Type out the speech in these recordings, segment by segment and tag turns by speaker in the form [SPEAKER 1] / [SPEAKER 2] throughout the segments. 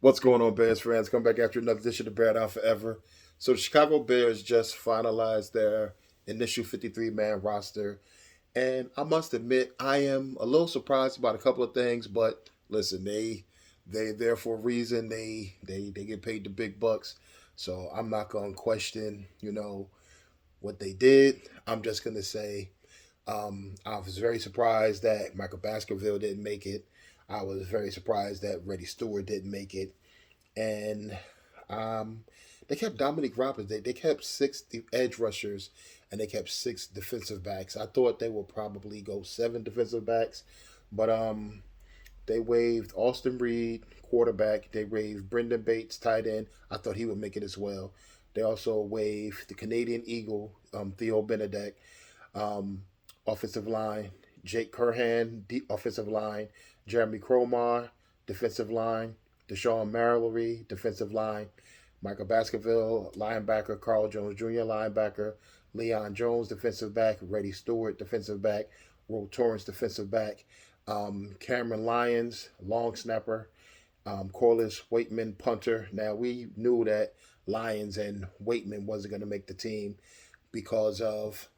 [SPEAKER 1] What's going on, Bears fans? Come back after another edition of Bear Down Forever. So the Chicago Bears just finalized their initial 53-man roster. And I must admit, I am a little surprised about a couple of things, but listen, they there for a reason. They get paid the big bucks. So I'm not gonna question, what they did. I'm just gonna say I was very surprised that Michael Baskerville didn't make it. I was very surprised that Reddy Stewart didn't make it. And um, they kept Dominic Robinson. They kept six edge rushers and they kept six defensive backs. I thought they would probably go seven defensive backs, but they waived Austin Reed, quarterback. They waived Brendan Bates, tight end. I thought he would make it as well. They also waived the Canadian Eagle, Theo Benedek, um, offensive line. Jake Curhan, offensive line. Jeremy Cromar, defensive line. Deshaun Mallory, defensive line. Michael Baskerville, linebacker. Carl Jones Jr., linebacker. Leon Jones, defensive back. Reddy Stewart, defensive back. Will Torrance, defensive back. Cameron Lyons, long snapper. Corliss Waitman, punter. Now, we knew that Lyons and Waitman wasn't going to make the team because of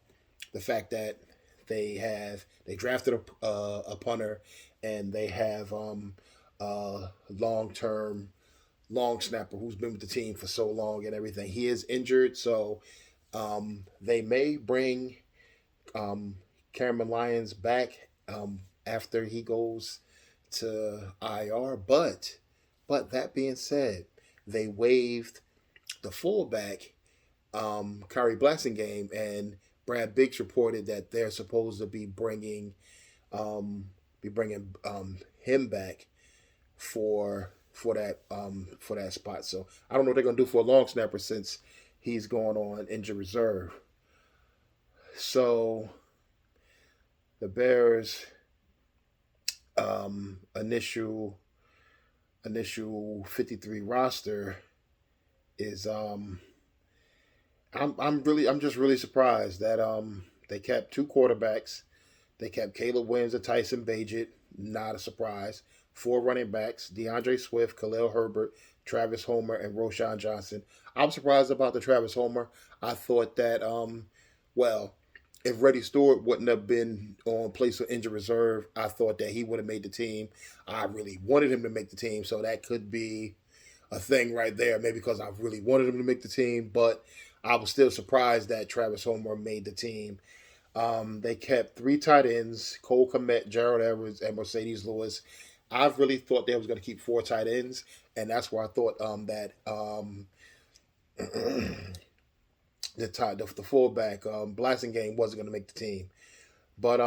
[SPEAKER 1] the fact that they drafted a punter and they have a long term long snapper who's been with the team for so long and everything. He is injured, so they may bring um, Cameron Lyons back after he goes to IR. But that being said, they waived the fullback Kyrie Blasingame, and Brad Biggs reported that they're supposed to um, be bringing him back for that spot. So I don't know what they're gonna do for a long snapper since he's going on injured reserve. So the Bears initial 53 roster is I'm just really surprised that they kept two quarterbacks. They kept Caleb Williams and Tyson Bagent, not a surprise. Four running backs: DeAndre Swift, Khalil Herbert, Travis Homer, and Roshan Johnson. I'm surprised about the Travis Homer. I thought that well, if Reddy Stewart wouldn't have been on place of injured reserve, I thought that he would have made the team. I really wanted him to make the team, so that could be a thing right there. Maybe because I really wanted him to make the team, but I was still surprised that Travis Homer made the team. They kept three tight ends: Cole Kmet, Gerald Edwards, and Mercedes Lewis. I really thought they was going to keep four tight ends, and that's why I thought that the fullback Blasting Game wasn't going to make the team. But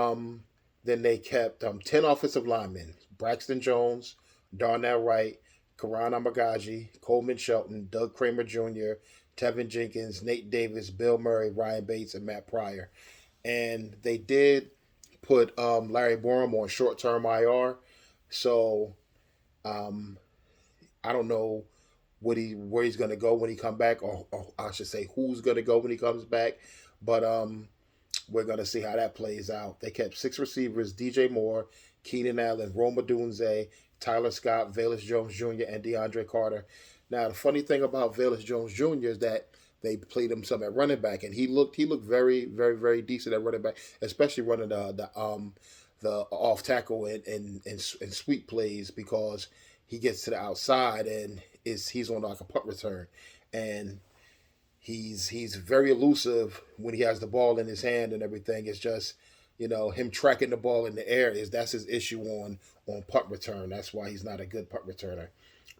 [SPEAKER 1] then they kept 10 offensive linemen: Braxton Jones, Darnell Wright, Karan Amagaji, Coleman Shelton, Doug Kramer Jr., Tevin Jenkins, Nate Davis, Bill Murray, Ryan Bates, and Matt Pryor. And they did put Larry Borum on short-term IR. So um, I don't know where he's going to go when he come back, or I should say who's going to go when he comes back. But we're going to see how that plays out. They kept six receivers: DJ Moore, Keenan Allen, Roma Dunze, Tyler Scott, Velus Jones Jr., and DeAndre Carter. Now, the funny thing about Velus Jones Jr. is that they played him some at running back, and he looked very, very, very decent at running back, especially running the off tackle and sweep plays because he gets to the outside and he's on like a punt return, and he's very elusive when he has the ball in his hand and everything. It's just him tracking the ball in the air that's his issue on punt return. That's why he's not a good punt returner.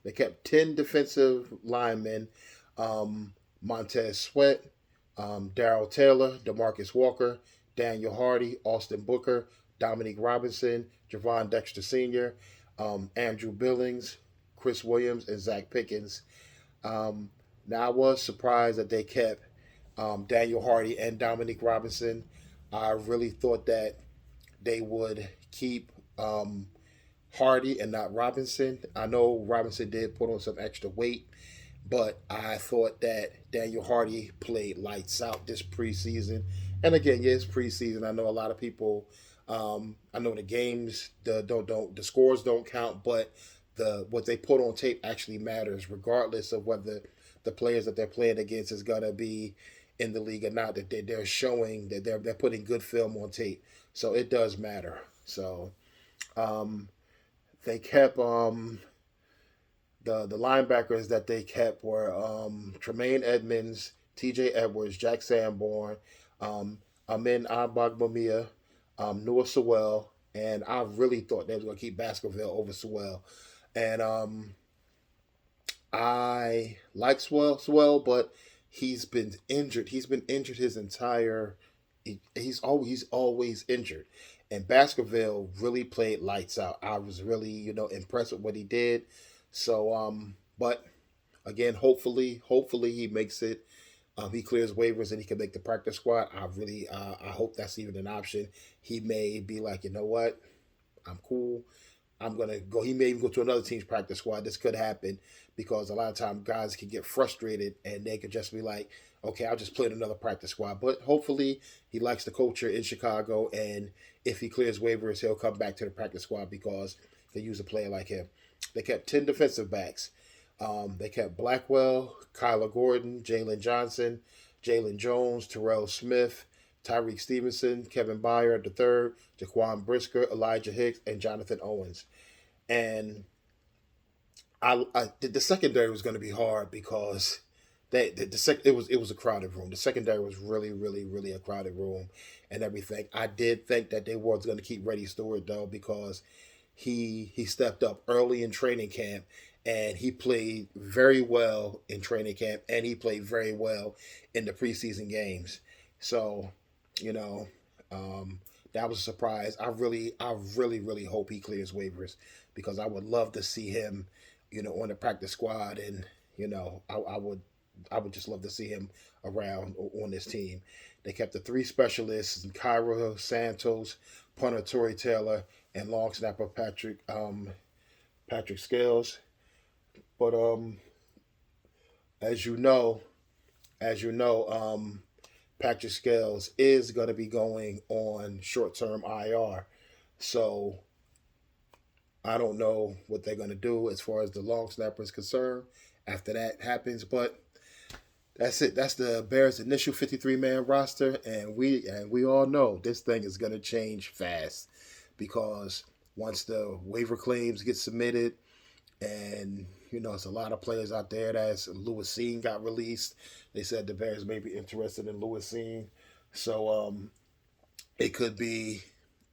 [SPEAKER 1] They kept 10 defensive linemen: Montez Sweat, Daryl Taylor, Demarcus Walker, Daniel Hardy, Austin Booker, Dominique Robinson, Javon Dexter Sr., Andrew Billings, Chris Williams, and Zach Pickens. Um, Now, I was surprised that they kept Daniel Hardy and Dominique Robinson. I really thought that they would keep Hardy and not Robinson. I know Robinson did put on some extra weight, but I thought that Daniel Hardy played lights out this preseason. And again, yes, preseason. I know a lot of people. I know the games, the scores don't count, but what they put on tape actually matters, regardless of whether the players that they're playing against is gonna be in the league or not. That they're showing that they're putting good film on tape, so it does matter. So um, they kept the linebackers that they kept were Tremaine Edmonds, T.J. Edwards, Jack Sanborn, Amin Agbagbamia, Noah Sewell, and I really thought they were going to keep Baskerville over Sewell. And I like Sewell, but he's been injured. He's been injured his entire. He's always injured, and Baskerville really played lights out. I was really impressed with what he did. So but again, hopefully he makes it. He clears waivers and he can make the practice squad. I hope that's even an option. He may be like, you know what, I'm cool. I'm gonna go. He may even go to another team's practice squad. This could happen because a lot of times guys can get frustrated and they could just be like, okay, I'll just play in another practice squad. But hopefully he likes the culture in Chicago, and if he clears waivers, he'll come back to the practice squad because they use a player like him. They kept 10 defensive backs. They kept Blackwell, Kyler Gordon, Jalen Johnson, Jalen Jones, Terrell Smith, Tyreek Stevenson, Kevin Byard III, Jaquan Brisker, Elijah Hicks, and Jonathan Owens. And the secondary was going to be hard because it was a crowded room. The secondary was really a crowded room and everything. I did think that they were going to keep Reddy Stewart though because he stepped up early in training camp and he played very well in training camp and he played very well in the preseason games. So, you know, that was a surprise. I really hope he clears waivers because I would love to see him, on the practice squad, and I would just love to see him around on this team. They kept the three specialists: Cairo Santos, punter Torrey Taylor, and long snapper Patrick Scales. But as you know, Patrick Scales is going to be going on short-term IR. So I don't know what they're going to do as far as the long snapper is concerned after that happens. But that's it. That's the Bears' initial 53-man roster, and we all know this thing is going to change fast because once the waiver claims get submitted, and there's a lot of players out there. That's Lewis Cine got released. They said the Bears may be interested in Lewis Cine, so it could be.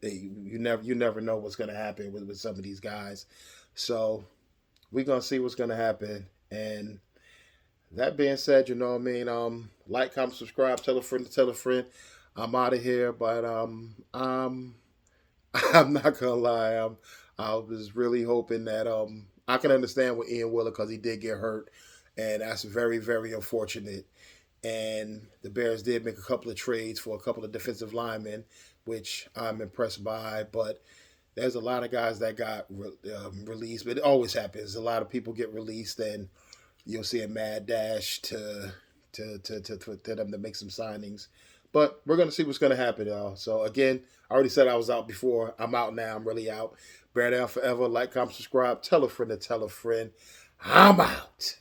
[SPEAKER 1] You never know what's going to happen with some of these guys. So we're gonna see what's going to happen. And that being said, you know what I mean. Like, comment, subscribe, tell a friend to tell a friend. I'm out of here, but I'm not gonna lie. I was really hoping that I can understand with Ian Wheeler because he did get hurt, and that's very unfortunate. And the Bears did make a couple of trades for a couple of defensive linemen, which I'm impressed by. But there's a lot of guys that got released, but it always happens. A lot of people get released, and you'll see a mad dash to them to make some signings. But we're going to see what's going to happen, y'all. So, again, I already said I was out before. I'm out now. I'm really out. Bear down forever. Like, comment, subscribe. Tell a friend to tell a friend. I'm out.